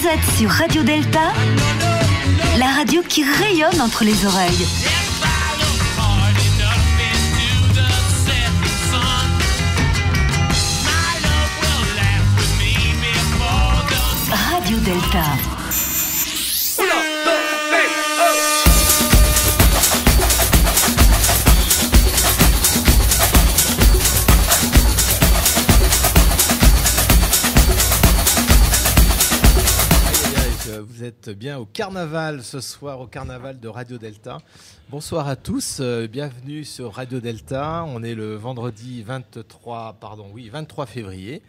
êtes sur Radio Delta, la radio qui rayonne entre les oreilles. Radio Delta. Vous êtes bien au carnaval ce soir, au carnaval de Radio Delta. Bonsoir à tous, bienvenue sur Radio Delta. On est le vendredi 23 février.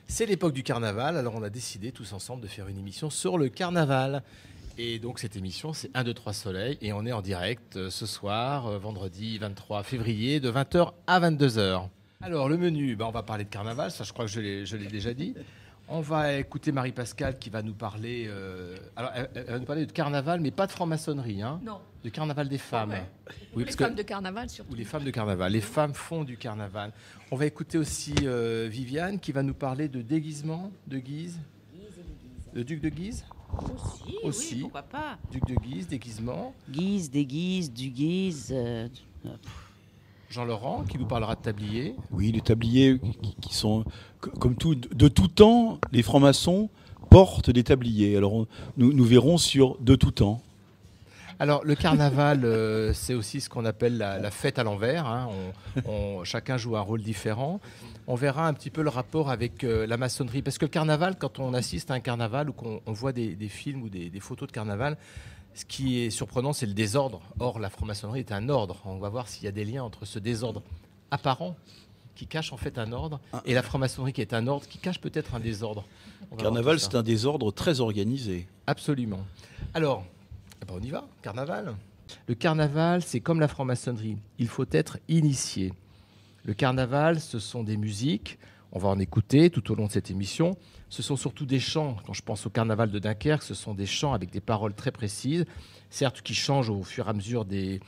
C'est l'époque du carnaval, alors on a décidé tous ensemble de faire une émission sur le carnaval. Et donc cette émission, c'est 1, 2, 3 Soleil. Et on est en direct ce soir, vendredi 23 février, de 20h à 22h. Alors le menu, on va parler de carnaval, ça je crois que je l'ai déjà dit. On va écouter Marie-Pascale qui va nous parler, elle va nous parler de carnaval, mais pas de franc-maçonnerie, hein. Non. De carnaval des femmes. Ouais. Oui, Les femmes de carnaval surtout. Ou les femmes de carnaval. Les femmes font du carnaval. On va écouter aussi Viviane qui va nous parler de déguisement, de Guise. Le duc de Guise aussi. Oui, pourquoi pas. Duc de Guise, déguisement. Guise, déguise, du guise. Jean-Laurent qui nous parlera de tablier. Oui, les tabliers qui sont, comme tout, de tout temps, les francs-maçons portent des tabliers. Alors nous verrons sur de tout temps. Alors le carnaval, c'est aussi ce qu'on appelle la fête à l'envers, hein. Chacun joue un rôle différent. On verra un petit peu le rapport avec la maçonnerie. Parce que le carnaval, quand on assiste à un carnaval ou qu'on voit des films ou des photos de carnaval, ce qui est surprenant, c'est le désordre. Or, la franc-maçonnerie est un ordre. On va voir s'il y a des liens entre ce désordre apparent qui cache en fait un ordre et la franc-maçonnerie qui est un ordre qui cache peut-être un désordre. Le carnaval, c'est un désordre très organisé. Absolument. Alors, on y va, carnaval. Le carnaval, c'est comme la franc-maçonnerie. Il faut être initié. Le carnaval, ce sont des musiques. On va en écouter tout au long de cette émission. Ce sont surtout des chants. Quand je pense au carnaval de Dunkerque, ce sont des chants avec des paroles très précises, certes qui changent au fur et à mesure des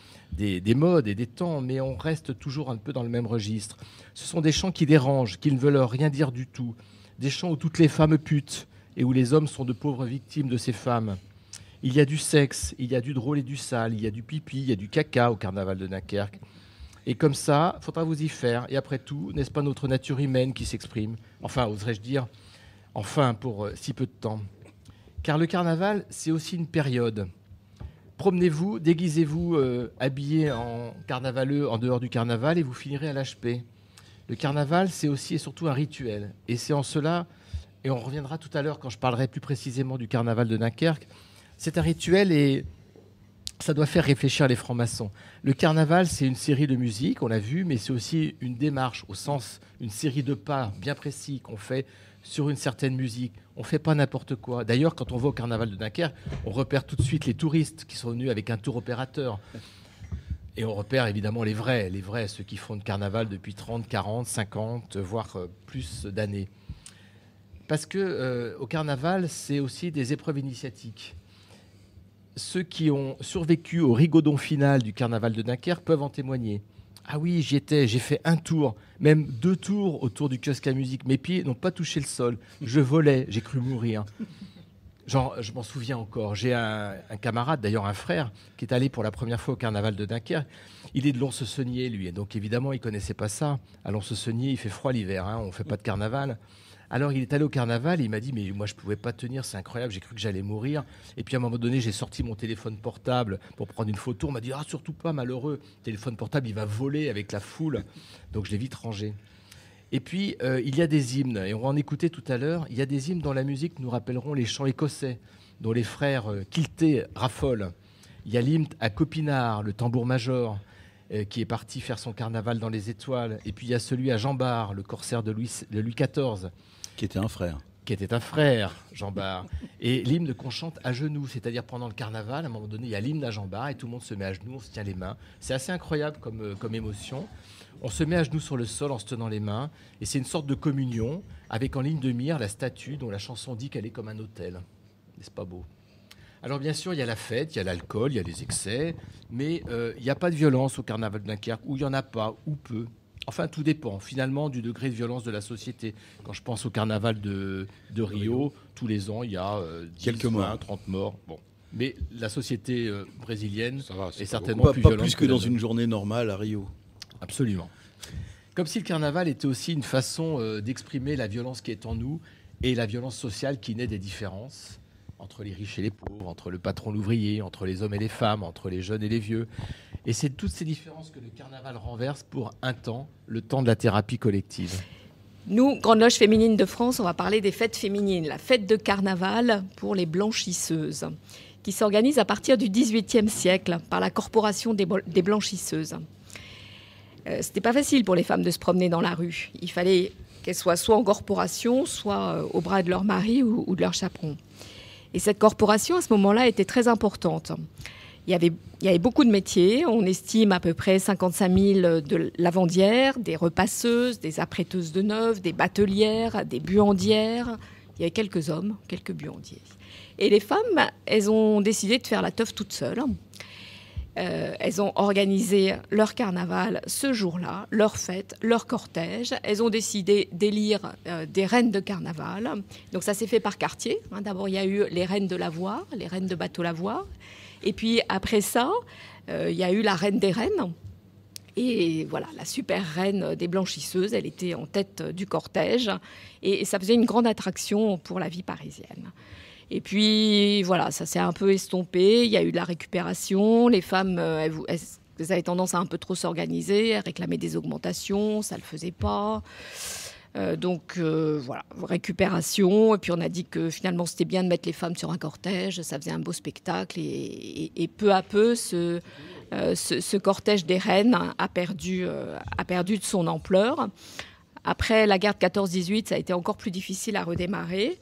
modes et des temps, mais on reste toujours un peu dans le même registre. Ce sont des chants qui dérangent, qui ne veulent rien dire du tout. Des chants où toutes les femmes putent et où les hommes sont de pauvres victimes de ces femmes. Il y a du sexe, il y a du drôle et du sale, il y a du pipi, il y a du caca au carnaval de Dunkerque. Et comme ça, il faudra vous y faire. Et après tout, n'est-ce pas notre nature humaine qui s'exprime? Enfin, oserais-je dire, enfin, pour si peu de temps. Car le carnaval, c'est aussi une période. Promenez-vous, déguisez-vous, habillés en carnavaleux en dehors du carnaval et vous finirez à l'HP. Le carnaval, c'est aussi et surtout un rituel. Et c'est en cela, et on reviendra tout à l'heure quand je parlerai plus précisément du carnaval de Dunkerque, c'est un rituel et ça doit faire réfléchir les francs-maçons. Le carnaval, c'est une série de musiques, on l'a vu, mais c'est aussi une démarche, au sens, une série de pas bien précis qu'on fait sur une certaine musique. On ne fait pas n'importe quoi. D'ailleurs, quand on va au carnaval de Dunkerque, on repère tout de suite les touristes qui sont venus avec un tour opérateur. Et on repère évidemment les vrais, ceux qui font le carnaval depuis 30, 40, 50, voire plus d'années. Parce que au carnaval, c'est aussi des épreuves initiatiques. Ceux qui ont survécu au rigodon final du carnaval de Dunkerque peuvent en témoigner. Ah oui, j'y étais, j'ai fait un tour, même 2 tours autour du kiosque à musique. Mes pieds n'ont pas touché le sol. Je volais, j'ai cru mourir. Genre, je m'en souviens encore. J'ai un camarade, d'ailleurs un frère, qui est allé pour la première fois au carnaval de Dunkerque. Il est de Lons-le-Saunier, lui. Et donc évidemment, il ne connaissait pas ça. À Lons-le-Saunier, il fait froid l'hiver, hein, on ne fait pas de carnaval. Alors il est allé au carnaval, il m'a dit mais moi je pouvais pas tenir, c'est incroyable, j'ai cru que j'allais mourir. Et puis à un moment donné, j'ai sorti mon téléphone portable pour prendre une photo. On m'a dit ah surtout pas, malheureux, le téléphone portable il va voler avec la foule. Donc je l'ai vite rangé. Et puis il y a des hymnes et on va en écouter tout à l'heure. Il y a des hymnes dont la musique nous rappelleront les chants écossais dont les frères Kilté raffolent. Il y a l'hymne à Copinard, le tambour-major, qui est parti faire son carnaval dans les étoiles. Et puis il y a celui à Jean Bart, le corsaire de Louis XIV. Qui était un frère. Qui était un frère, Jean Bart. Et l'hymne qu'on chante à genoux, c'est-à-dire pendant le carnaval, à un moment donné, il y a l'hymne à Jean Bart et tout le monde se met à genoux, on se tient les mains. C'est assez incroyable comme émotion. On se met à genoux sur le sol en se tenant les mains et c'est une sorte de communion avec en ligne de mire la statue dont la chanson dit qu'elle est comme un autel. N'est-ce pas beau? Alors bien sûr, il y a la fête, il y a l'alcool, il y a les excès, mais il n'y a pas de violence au carnaval de Dunkerque, ou il n'y en a pas, ou peu. Enfin, tout dépend finalement du degré de violence de la société. Quand je pense au carnaval de Rio, tous les ans, il y a 10, quelques 20, morts. 30 morts. Bon. Mais la société brésilienne Ça va, est pas certainement beaucoup. plus Pas violente plus que dans la une nôtre. journée normale à Rio. Absolument. Comme si le carnaval était aussi une façon d'exprimer la violence qui est en nous et la violence sociale qui naît des différences entre les riches et les pauvres, entre le patron et l'ouvrier, entre les hommes et les femmes, entre les jeunes et les vieux. Et c'est toutes ces différences que le carnaval renverse pour un temps, le temps de la thérapie collective. Nous, Grande Loge féminine de France, on va parler des fêtes féminines. La fête de carnaval pour les blanchisseuses, qui s'organise à partir du XVIIIe siècle par la Corporation des blanchisseuses. C'était pas facile pour les femmes de se promener dans la rue. Il fallait qu'elles soient soit en corporation, soit au bras de leur mari ou de leur chaperon. Et cette corporation, à ce moment-là, était très importante. Il y avait beaucoup de métiers. On estime à peu près 55 000 de lavandières, des repasseuses, des apprêteuses de neuf, des batelières, des buandières. Il y avait quelques hommes, quelques buandiers. Et les femmes, elles ont décidé de faire la teuf toutes seules. Elles ont organisé leur carnaval ce jour-là, leur fête, leur cortège. Elles ont décidé d'élire des reines de carnaval. Donc ça s'est fait par quartier. D'abord, il y a eu les reines de Lavoir, les reines de Bateau-Lavoir. Et puis après ça, il y a eu la reine des reines. Et voilà, la super reine des blanchisseuses, elle était en tête du cortège. Et ça faisait une grande attraction pour la vie parisienne. Et puis, voilà, ça s'est un peu estompé. Il y a eu de la récupération. Les femmes, elles avaient tendance à un peu trop s'organiser, à réclamer des augmentations. Ça ne le faisait pas. Donc, voilà, récupération. Et puis, on a dit que finalement, c'était bien de mettre les femmes sur un cortège. Ça faisait un beau spectacle. Et peu à peu, ce cortège des reines a perdu de son ampleur. Après la guerre de 14-18, ça a été encore plus difficile à redémarrer.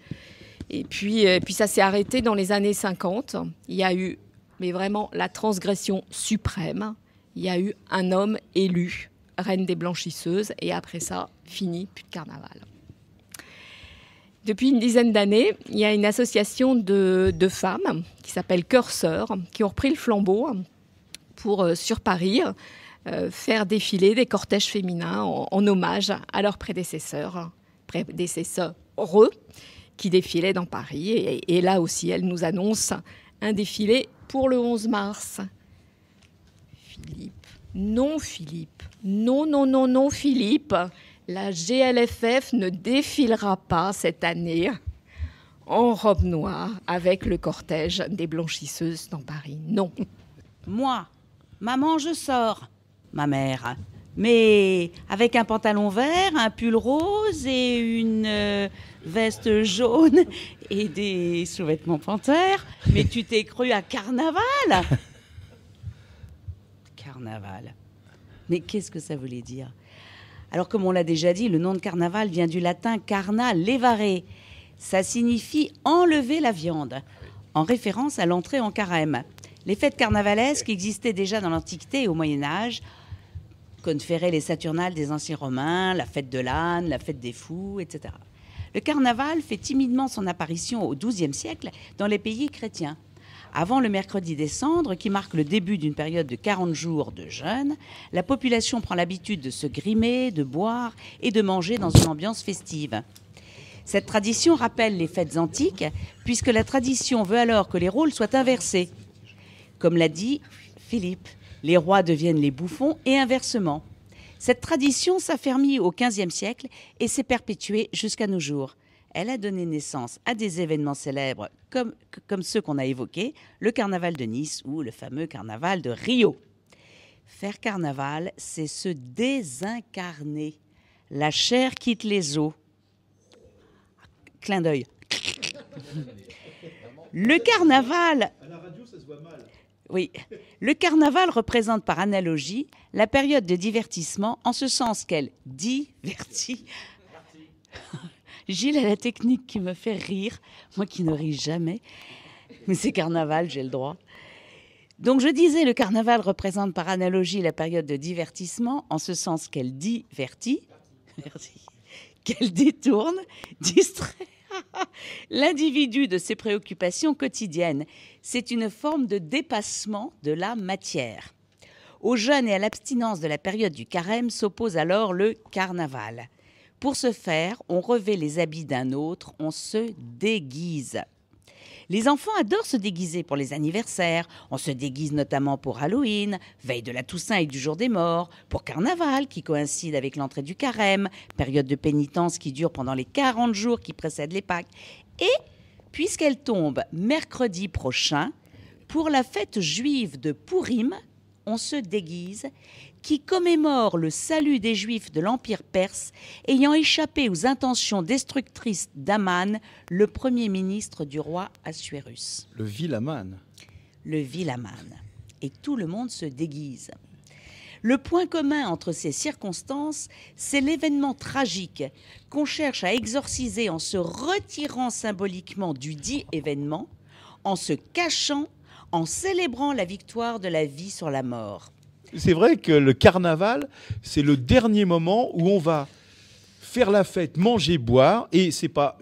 Et puis ça s'est arrêté dans les années 50. Il y a eu, mais vraiment, la transgression suprême. Il y a eu un homme élu, reine des blanchisseuses, et après ça, fini, plus de carnaval. Depuis une dizaine d'années, il y a une association de femmes qui s'appelle Cœur Sœur, qui ont repris le flambeau pour, sur Paris, faire défiler des cortèges féminins en hommage à leurs prédécesseurs qui défilaient dans Paris. Et là aussi, elle nous annonce un défilé pour le 11 mars. Philippe. Non, Philippe. La GLFF ne défilera pas cette année en robe noire avec le cortège des blanchisseuses dans Paris. Non. Moi, maman, je sors. Ma mère. Mais avec un pantalon vert, un pull rose et une veste jaune et des sous-vêtements panthères. Mais tu t'es cru à carnaval? Carnaval. Mais qu'est-ce que ça voulait dire? Alors, comme on l'a déjà dit, le nom de carnaval vient du latin carna, levare. Ça signifie enlever la viande, en référence à l'entrée en carême. Les fêtes carnavalesques existaient déjà dans l'Antiquité et au Moyen-Âge. Conféraient les Saturnales des anciens Romains, la fête de l'âne, la fête des fous, etc. Le carnaval fait timidement son apparition au XIIe siècle dans les pays chrétiens. Avant le mercredi des cendres, qui marque le début d'une période de 40 jours de jeûne, la population prend l'habitude de se grimer, de boire et de manger dans une ambiance festive. Cette tradition rappelle les fêtes antiques, puisque la tradition veut alors que les rôles soient inversés. Comme l'a dit Philippe, les rois deviennent les bouffons et inversement. Cette tradition s'affermit au XVe siècle et s'est perpétuée jusqu'à nos jours. Elle a donné naissance à des événements célèbres comme ceux qu'on a évoqués, le carnaval de Nice ou le fameux carnaval de Rio. Faire carnaval, c'est se désincarner. La chair quitte les os. Clin d'œil. Le carnaval... À la radio, ça se voit mal. Oui, le carnaval représente par analogie la période de divertissement en ce sens qu'elle divertit. Gilles a la technique qui me fait rire, moi qui ne ris jamais, mais c'est carnaval, j'ai le droit. Donc je disais, le carnaval représente par analogie la période de divertissement en ce sens qu'elle divertit, qu'elle détourne, distrait l'individu de ses préoccupations quotidiennes. C'est une forme de dépassement de la matière. Au jeûne et à l'abstinence de la période du carême s'oppose alors le carnaval. Pour ce faire, on revêt les habits d'un autre, on se déguise. Les enfants adorent se déguiser pour les anniversaires. On se déguise notamment pour Halloween, veille de la Toussaint et du jour des morts, pour Carnaval qui coïncide avec l'entrée du carême, période de pénitence qui dure pendant les 40 jours qui précèdent les Pâques. Et puisqu'elle tombe mercredi prochain, pour la fête juive de Pourim, on se déguise, qui commémore le salut des Juifs de l'Empire perse ayant échappé aux intentions destructrices d'Aman, le premier ministre du roi Assuérus. Le vil Aman. Le vil Aman. Et tout le monde se déguise. Le point commun entre ces circonstances, c'est l'événement tragique qu'on cherche à exorciser en se retirant symboliquement du dit événement, en se cachant, en célébrant la victoire de la vie sur la mort. C'est vrai que le carnaval, c'est le dernier moment où on va faire la fête, manger, boire, et c'est pas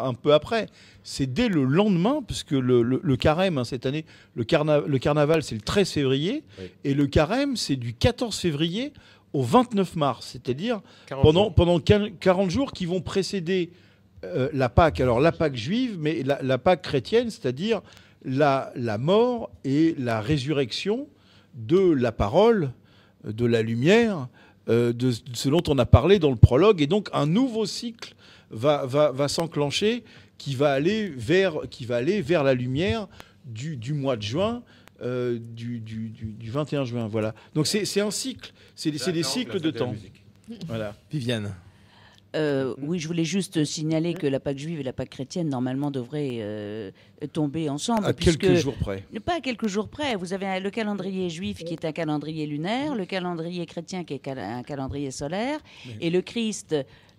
un peu après, c'est dès le lendemain, parce que le carême, hein, cette année, le carnaval, c'est le 13 février, oui. Et le carême, c'est du 14 février au 29 mars, c'est-à-dire pendant 40 jours qui vont précéder la Pâque. Alors la Pâque juive, mais la Pâque chrétienne, c'est-à-dire la mort et la résurrection de la parole, de la lumière, de ce dont on a parlé dans le prologue. Et donc, un nouveau cycle va s'enclencher qui va aller vers la lumière du mois de juin, du 21 juin. Voilà. Donc, c'est un cycle. C'est des cycles de temps. Voilà. Viviane. Oui, je voulais juste signaler que la Pâque juive et la Pâque chrétienne, normalement, devraient tomber ensemble. À quelques jours près. Pas à quelques jours près. Vous avez le calendrier juif qui est un calendrier lunaire, le calendrier chrétien qui est un calendrier solaire, et le Christ,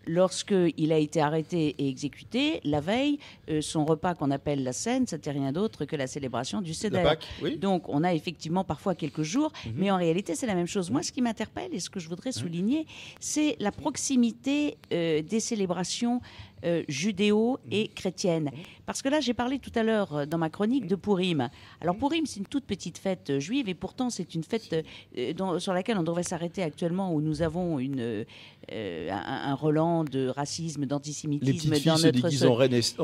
lorsqu'il a été arrêté et exécuté, la veille, son repas qu'on appelle la Seine, c'était rien d'autre que la célébration du Seder. Oui. Donc, on a effectivement parfois quelques jours, mais en réalité, c'est la même chose. Moi, ce qui m'interpelle et ce que je voudrais souligner, c'est la proximité des célébrations judéo et chrétiennes. Parce que là, j'ai parlé tout à l'heure dans ma chronique de Pourim. Alors, Pourim, c'est une toute petite fête juive, et pourtant, c'est une fête sur laquelle on devrait s'arrêter actuellement, où nous avons un relent de racisme, d'antisémitisme. Les petites filles se déguisent en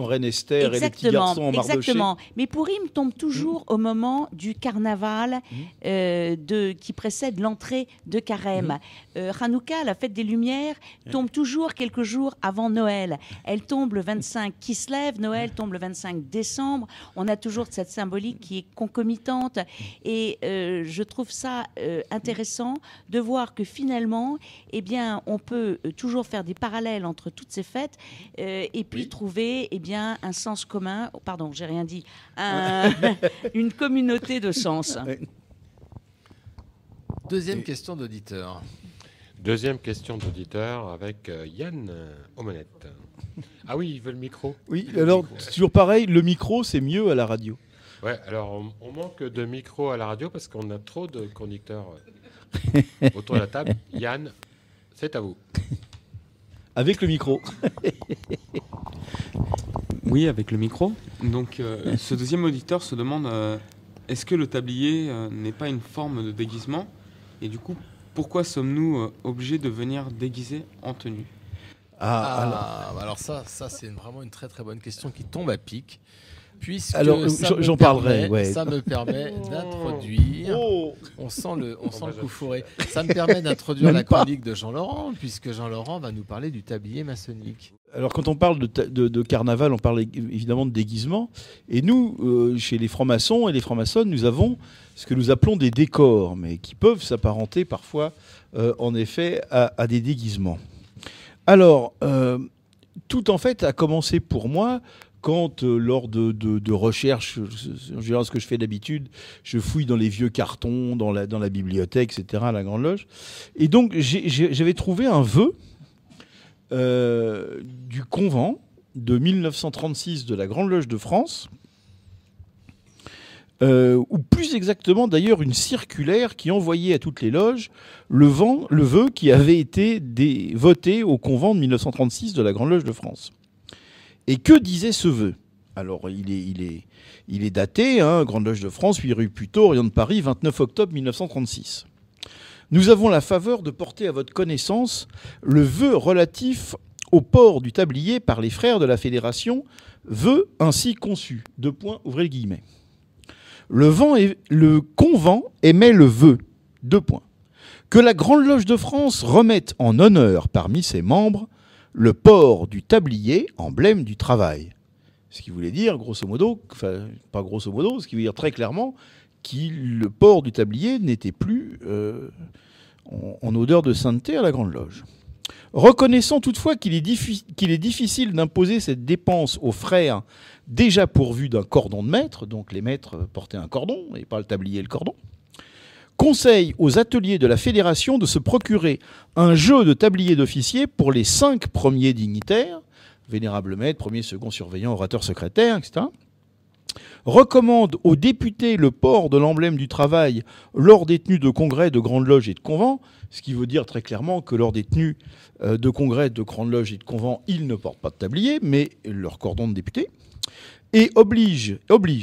reine Esther et les petits garçons en Mardochée. Exactement. Mais Pourim tombe toujours au moment du carnaval qui précède l'entrée de Carême. Hanouka, la fête des Lumières, tombe toujours quelques jours avant Noël. Elle tombe le 25 Kislev, Noël tombe le 25 décembre. On a toujours cette symbolique qui est concomitante. Et je trouve ça intéressant de voir que finalement, eh bien, on peut toujours faire des parallèles entre toutes ces fêtes et puis trouver un sens commun. Pardon, j'ai rien dit. Une communauté de sens. Deuxième question d'auditeur. Deuxième question d'auditeur avec Yann aux manettes. Ah oui, il veut le micro. Oui, alors toujours pareil, le micro c'est mieux à la radio. Ouais, alors on manque de micro à la radio parce qu'on a trop de conducteurs autour de la table. Yann, c'est à vous. Avec le micro. Oui, avec le micro. Donc ce deuxième auditeur se demande est-ce que le tablier n'est pas une forme de déguisement? Et du coup, pourquoi sommes-nous obligés de venir déguisés en tenue? Alors ça c'est vraiment une très très bonne question qui tombe à pic. Puisque j'en parlerai. Ouais. Ça me permet d'introduire. On sent le coup fourré. Ça me permet d'introduire la chronique de Jean-Laurent, puisque Jean-Laurent va nous parler du tablier maçonnique. Alors quand on parle de carnaval, on parle évidemment de déguisement. Et nous, chez les francs-maçons et les francs-maçonnes, nous avons ce que nous appelons des décors, mais qui peuvent s'apparenter parfois, en effet, à des déguisements. Alors, tout en fait a commencé pour moi quand, lors de recherches, en général ce que je fais d'habitude, je fouille dans les vieux cartons, dans la bibliothèque, etc., à la Grande Loge. Et donc, j'avais trouvé un vœu du convent de 1936 de la Grande Loge de France, ou plus exactement d'ailleurs une circulaire qui envoyait à toutes les loges le vœu qui avait été voté au convent de 1936 de la Grande Loge de France. Et que disait ce vœu? Alors il est daté, Grande Loge de France, 8 rue Puteaux, Orient de Paris, 29 octobre 1936. nous avons la faveur de porter à votre connaissance le vœu relatif au port du tablier par les frères de la Fédération, vœu ainsi conçu. Deux points, ouvrez le guillemet. Le convent émet le vœu. Deux points. Que la Grande Loge de France remette en honneur parmi ses membres le port du tablier, emblème du travail. Ce qui voulait dire, grosso modo, enfin, pas grosso modo, ce qui veut dire très clairement, que le port du tablier n'était plus en odeur de sainteté à la Grande Loge. Reconnaissant toutefois qu'il est difficile d'imposer cette dépense aux frères déjà pourvus d'un cordon de maître, donc les maîtres portaient un cordon et pas le tablier et le cordon, conseille aux ateliers de la Fédération de se procurer un jeu de tablier d'officier pour les 5 premiers dignitaires, vénérable maître, premier, second surveillant, orateur, secrétaire, etc. Recommande aux députés le port de l'emblème du travail lors des tenues de congrès, de grandes loges et de convents, ce qui veut dire très clairement que lors des tenues de congrès, de grandes loges et de convents, ils ne portent pas de tablier, mais leur cordon de député, et oblige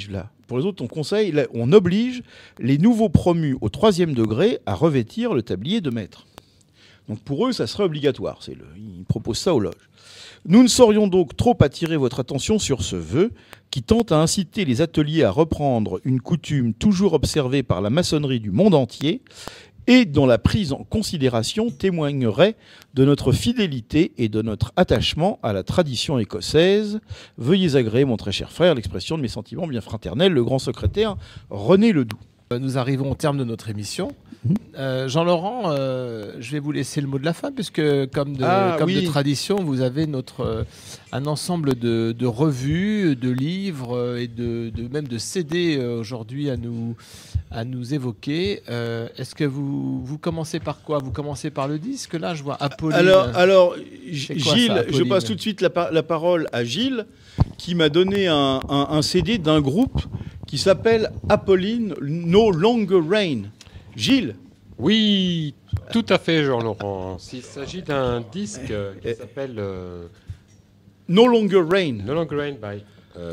là, pour les autres, on conseille, là, on oblige les nouveaux promus au 3e degré à revêtir le tablier de maître. Donc pour eux, ça serait obligatoire. Ils proposent ça aux loges. Nous ne saurions donc trop attirer votre attention sur ce vœu qui tente à inciter les ateliers à reprendre une coutume toujours observée par la maçonnerie du monde entier et dont la prise en considération témoignerait de notre fidélité et de notre attachement à la tradition écossaise. Veuillez agréer, mon très cher frère, l'expression de mes sentiments bien fraternels, le grand secrétaire René Ledoux. Nous arrivons au terme de notre émission. Jean-Laurent, je vais vous laisser le mot de la fin, puisque comme de tradition, vous avez un ensemble de revues, de livres et même de CD aujourd'hui à nous évoquer. Est-ce que vous commencez par quoi? Vous commencez par le disque? Là, je vois Apolline. Alors Gilles, je passe tout de suite la parole à Gilles, qui m'a donné un CD d'un groupe qui s'appelle Apolline No Longer Rain. Gilles? Oui, tout à fait, Jean-Laurent. Il s'agit d'un disque qui s'appelle No Longer Rain. No Longer Rain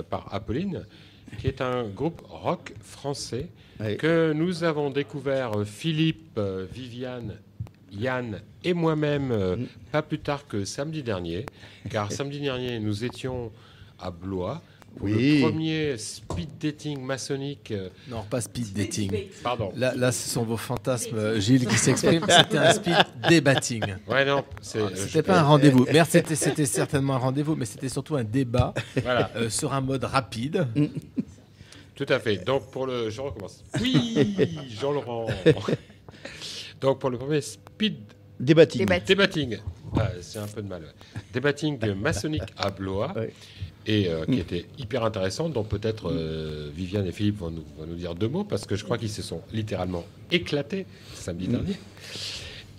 par Apolline, qui est un groupe rock français que nous avons découvert, Philippe, Viviane, Yann et moi-même, pas plus tard que samedi dernier. Car samedi dernier, nous étions à Blois. Pour le premier speed dating maçonnique. Non, pas speed dating. Pardon. Là, ce sont vos fantasmes, Gilles, qui s'expriment. C'était un speed débatting. Ouais, non. C'était pas un rendez-vous. Merde, c'était certainement un rendez-vous, mais c'était surtout un débat sur un mode rapide. Tout à fait. Donc, je recommence. Oui, Jean-Laurent. Donc, pour le premier speed débatting. C'est un peu de mal. Débatting maçonnique à Blois. Et qui était hyper intéressante, dont peut-être Viviane et Philippe vont nous dire 2 mots, parce que je crois qu'ils se sont littéralement éclatés samedi dernier.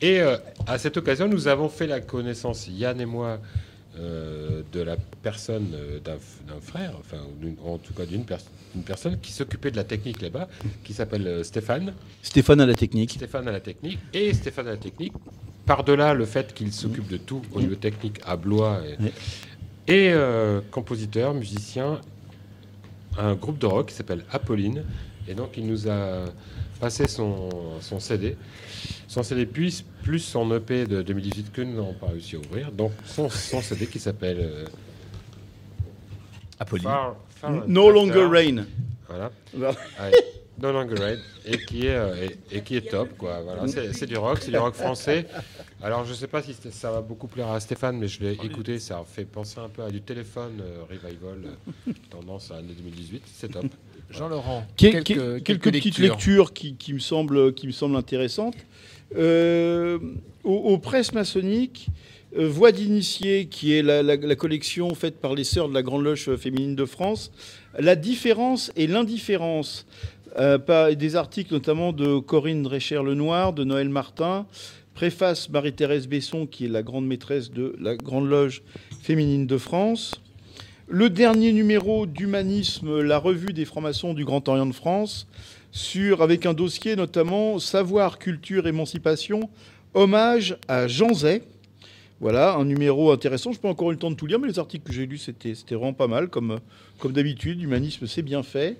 Et à cette occasion, nous avons fait la connaissance, Yann et moi, de la personne d'un frère, enfin, en tout cas d'une personne qui s'occupait de la technique là-bas, qui s'appelle Stéphane. Stéphane à la technique. Et Stéphane à la technique, par-delà le fait qu'il s'occupe de tout au niveau technique à Blois, et compositeur, musicien, un groupe de rock qui s'appelle Apolline. Et donc, il nous a passé son CD. Son CD plus son EP de 2018 que nous n'avons pas réussi à ouvrir. Donc, son CD qui s'appelle Apolline. No Longer Rain. Voilà. No Longer Rain. Et qui est top, quoi. Voilà. C'est du rock français. Alors, je ne sais pas si ça va beaucoup plaire à Stéphane, mais je l'ai écouté. Ça fait penser un peu à du Téléphone Revival, tendance à l'année 2018. C'est top. Jean-Laurent, quelques petites lectures qui me semblent intéressantes. Aux presses maçonniques, Voix d'initié, qui est la collection faite par les sœurs de la Grande Loge féminine de France, La différence et l'indifférence, des articles notamment de Corinne Drescher-Lenoir, de Noël Martin, préface Marie-Thérèse Besson, qui est la grande maîtresse de la Grande Loge féminine de France. Le dernier numéro d'Humanisme, la revue des francs-maçons du Grand Orient de France, avec un dossier notamment Savoir, culture, émancipation, hommage à Jean Zay. Voilà, un numéro intéressant. Je n'ai pas encore eu le temps de tout lire, mais les articles que j'ai lus, c'était vraiment pas mal. Comme d'habitude, Humanisme, c'est bien fait.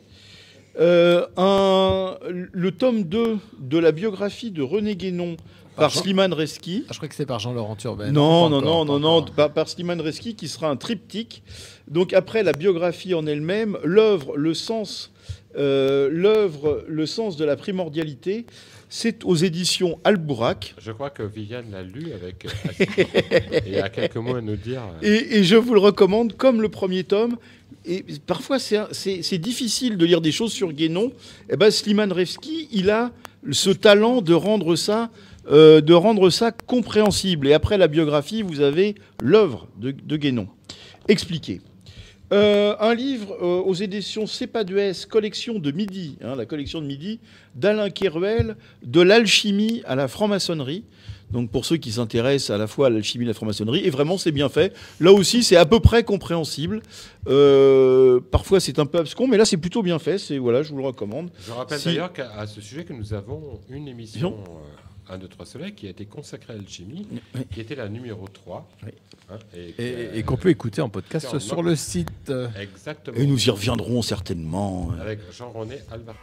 Le tome 2 de la biographie de René Guénon par Slimane Reski. Ah, je crois que c'est par Jean-Laurent Turben. Non, par Slimane Reski, qui sera un triptyque. Donc après la biographie en elle-même, l'œuvre, le sens de la primordialité, c'est aux éditions Albourak. Je crois que Viviane l'a lu avec et a quelques mots à nous dire. Et je vous le recommande comme le premier tome. Et parfois, c'est difficile de lire des choses sur Guénon. Eh ben, Slimane Reski, il a ce talent de rendre ça compréhensible. Et après la biographie, vous avez l'œuvre de Guénon. Expliqué. Un livre aux éditions CEPA2S, collection de Midi, la collection de Midi, d'Alain Kéruel, de l'alchimie à la franc-maçonnerie. Donc pour ceux qui s'intéressent à la fois à l'alchimie et à la franc-maçonnerie, et vraiment c'est bien fait. Là aussi c'est à peu près compréhensible. Parfois c'est un peu abscon, mais là c'est plutôt bien fait. Voilà, je vous le recommande. Je rappelle d'ailleurs qu'à ce sujet que nous avons une émission 1, 2, 3 Soleil qui a été consacrée à l'alchimie, qui était la numéro 3. Oui. Et qu'on peut écouter en podcast sur le site. Exactement. Et nous y reviendrons certainement. Avec Jean-René Alvar.